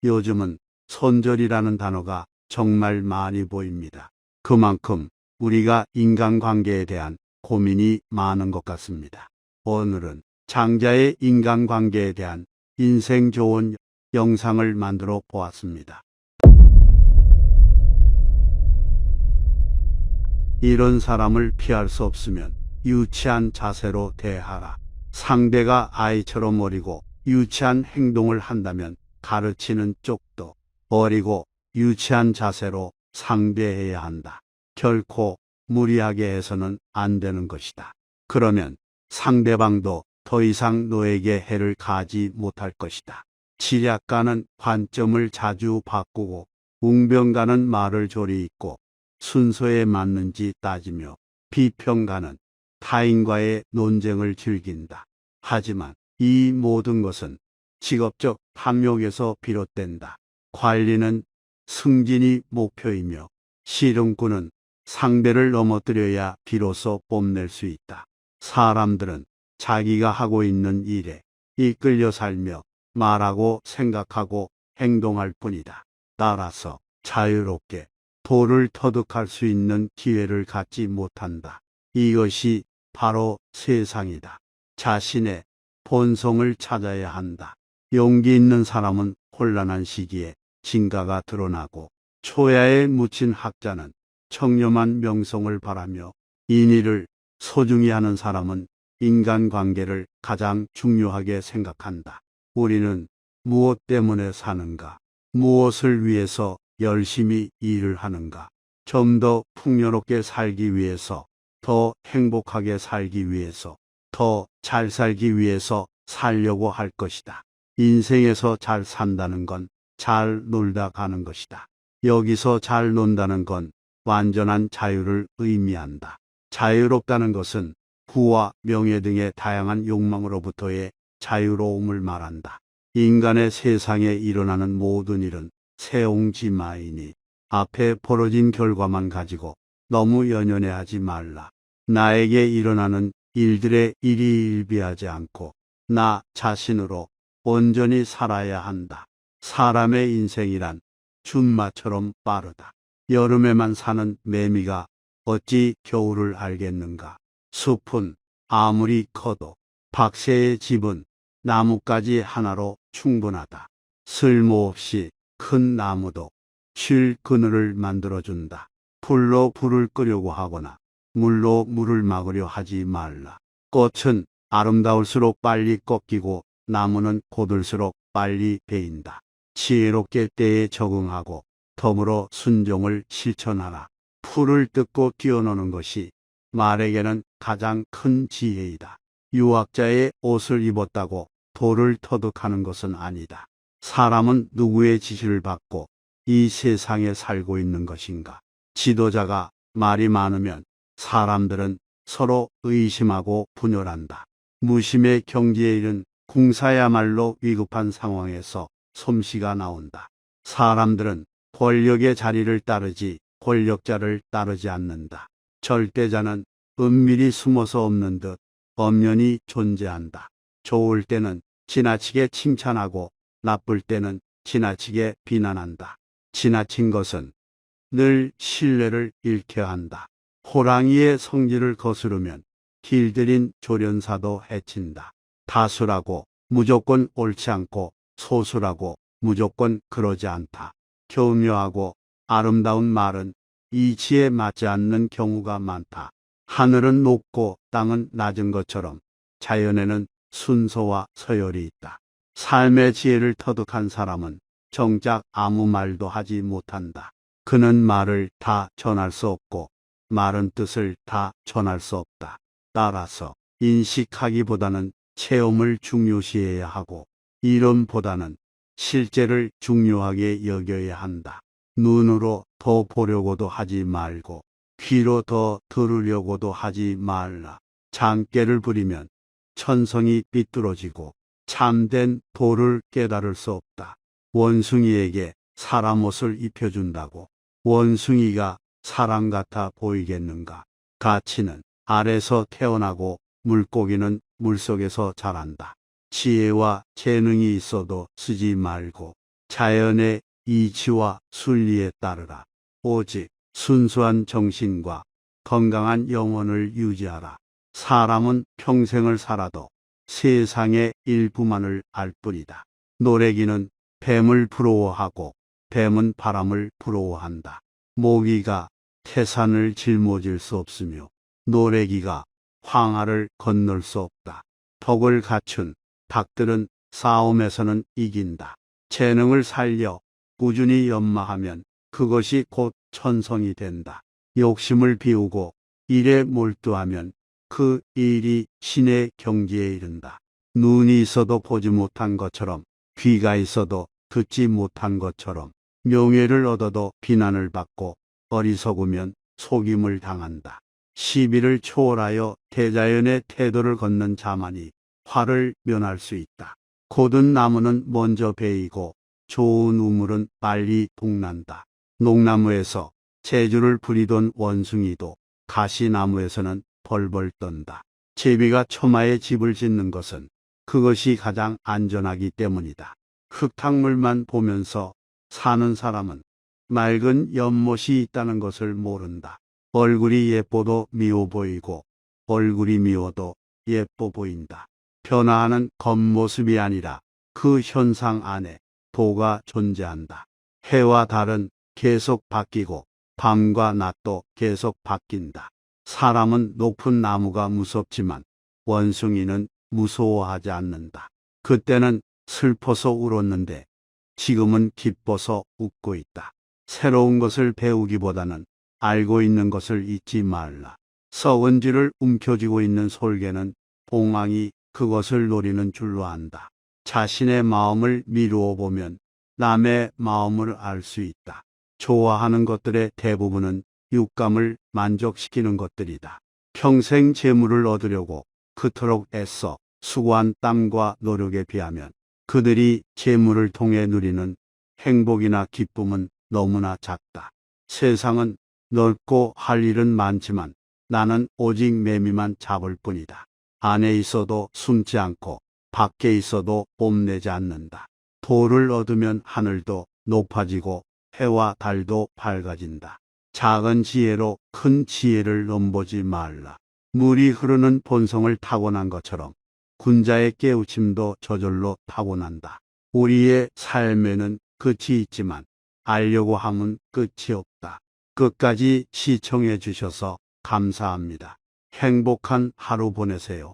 요즘은 손절이라는 단어가 정말 많이 보입니다. 그만큼 우리가 인간관계에 대한 고민이 많은 것 같습니다. 오늘은 장자의 인간관계에 대한 인생 좋은 영상을 만들어 보았습니다. 이런 사람을 피할 수 없으면 유치한 자세로 대하라. 상대가 아이처럼 어리고 유치한 행동을 한다면 가르치는 쪽도 어리고 유치한 자세로 상대해야 한다. 결코 무리하게 해서는 안 되는 것이다. 그러면 상대방도 더 이상 너에게 해를 가하지 못할 것이다. 지략가는 관점을 자주 바꾸고 웅변가는 말을 조리 잇고 순서에 맞는지 따지며 비평가는 타인과의 논쟁을 즐긴다. 하지만 이 모든 것은 직업적 탐욕에서 비롯된다. 관리는 승진이 목표이며 실용꾼은 상대를 넘어뜨려야 비로소 뽐낼 수 있다. 사람들은 자기가 하고 있는 일에 이끌려 살며 말하고 생각하고 행동할 뿐이다. 따라서 자유롭게 도를 터득할 수 있는 기회를 갖지 못한다. 이것이 바로 세상이다. 자신의 본성을 찾아야 한다. 용기 있는 사람은 혼란한 시기에 진가가 드러나고 초야에 묻힌 학자는 청렴한 명성을 바라며 인의를 소중히 하는 사람은 인간관계를 가장 중요하게 생각한다. 우리는 무엇 때문에 사는가? 무엇을 위해서 열심히 일을 하는가? 좀 더 풍요롭게 살기 위해서, 더 행복하게 살기 위해서, 더 잘 살기 위해서 살려고 할 것이다. 인생에서 잘 산다는 건 잘 놀다 가는 것이다. 여기서 잘 논다는 건 완전한 자유를 의미한다. 자유롭다는 것은 부와 명예 등의 다양한 욕망으로부터의 자유로움을 말한다. 인간의 세상에 일어나는 모든 일은 세옹지마이니 앞에 벌어진 결과만 가지고 너무 연연해하지 말라. 나에게 일어나는 일들의 일희일비하지 않고 나 자신으로 온전히 살아야 한다. 사람의 인생이란 준마처럼 빠르다. 여름에만 사는 매미가 어찌 겨울을 알겠는가? 숲은 아무리 커도 박새의 집은 나뭇가지 하나로 충분하다. 쓸모없이 큰 나무도 쉴 그늘을 만들어준다. 불로 불을 끄려고 하거나 물로 물을 막으려 하지 말라. 꽃은 아름다울수록 빨리 꺾이고 나무는 고들수록 빨리 베인다. 지혜롭게 때에 적응하고 덤으로 순종을 실천하라. 풀을 뜯고 뛰어노는 것이 말에게는 가장 큰 지혜이다. 유학자의 옷을 입었다고 도를 터득하는 것은 아니다. 사람은 누구의 지시를 받고 이 세상에 살고 있는 것인가? 지도자가 말이 많으면 사람들은 서로 의심하고 분열한다. 무심의 경지에 이른 궁사야말로 위급한 상황에서 솜씨가 나온다. 사람들은 권력의 자리를 따르지 권력자를 따르지 않는다. 절대자는 은밀히 숨어서 없는 듯 엄연히 존재한다. 좋을 때는 지나치게 칭찬하고 나쁠 때는 지나치게 비난한다. 지나친 것은 늘 신뢰를 잃게 한다. 호랑이의 성질을 거스르면 길들인 조련사도 해친다. 다수라고 무조건 옳지 않고 소수라고 무조건 그러지 않다. 교묘하고 아름다운 말은 이치에 맞지 않는 경우가 많다. 하늘은 높고 땅은 낮은 것처럼 자연에는 순서와 서열이 있다. 삶의 지혜를 터득한 사람은 정작 아무 말도 하지 못한다. 그는 말을 다 전할 수 없고 말은 뜻을 다 전할 수 없다. 따라서 인식하기보다는 체험을 중요시해야 하고 이론보다는 실제를 중요하게 여겨야 한다. 눈으로 더 보려고도 하지 말고 귀로 더 들으려고도 하지 말라. 장깨를 부리면 천성이 삐뚤어지고 참된 도를 깨달을 수 없다. 원숭이에게 사람 옷을 입혀준다고 원숭이가 사람 같아 보이겠는가? 가치는 알에서 태어나고 물고기는 물속에서 자란다. 지혜와 재능이 있어도 쓰지 말고 자연의 이치와 순리에 따르라. 오직 순수한 정신과 건강한 영혼을 유지하라. 사람은 평생을 살아도 세상의 일부만을 알 뿐이다. 노래기는 뱀을 부러워하고 뱀은 바람을 부러워한다. 모기가 태산을 짊어질 수 없으며 노래기가 황하를 건널 수 없다. 덕을 갖춘 닭들은 싸움에서는 이긴다. 재능을 살려 꾸준히 연마하면 그것이 곧 천성이 된다. 욕심을 비우고 일에 몰두하면 그 일이 신의 경지에 이른다. 눈이 있어도 보지 못한 것처럼, 귀가 있어도 듣지 못한 것처럼, 명예를 얻어도 비난을 받고 어리석으면 속임을 당한다. 시비를 초월하여 대자연의 태도를 걷는 자만이 화를 면할 수 있다. 고든 나무는 먼저 베이고 좋은 우물은 빨리 동난다. 녹나무에서 재주를 부리던 원숭이도 가시나무에서는 벌벌 떤다. 제비가 처마에 집을 짓는 것은 그것이 가장 안전하기 때문이다. 흙탕물만 보면서 사는 사람은 맑은 연못이 있다는 것을 모른다. 얼굴이 예뻐도 미워 보이고 얼굴이 미워도 예뻐 보인다. 변화하는 겉모습이 아니라 그 현상 안에 도가 존재한다. 해와 달은 계속 바뀌고 밤과 낮도 계속 바뀐다. 사람은 높은 나무가 무섭지만 원숭이는 무서워하지 않는다. 그때는 슬퍼서 울었는데 지금은 기뻐서 웃고 있다. 새로운 것을 배우기보다는 알고 있는 것을 잊지 말라. 썩은 쥐를 움켜쥐고 있는 솔개는 봉황이 그것을 노리는 줄로 안다. 자신의 마음을 미루어 보면 남의 마음을 알 수 있다. 좋아하는 것들의 대부분은 육감을 만족시키는 것들이다. 평생 재물을 얻으려고 그토록 애써 수고한 땀과 노력에 비하면 그들이 재물을 통해 누리는 행복이나 기쁨은 너무나 작다. 세상은 넓고 할 일은 많지만 나는 오직 매미만 잡을 뿐이다. 안에 있어도 숨지 않고 밖에 있어도 뽐내지 않는다. 도를 얻으면 하늘도 높아지고 해와 달도 밝아진다. 작은 지혜로 큰 지혜를 넘보지 말라. 물이 흐르는 본성을 타고난 것처럼 군자의 깨우침도 저절로 타고난다. 우리의 삶에는 끝이 있지만 알려고 하면 끝이 없다. 끝까지 시청해 주셔서 감사합니다. 행복한 하루 보내세요.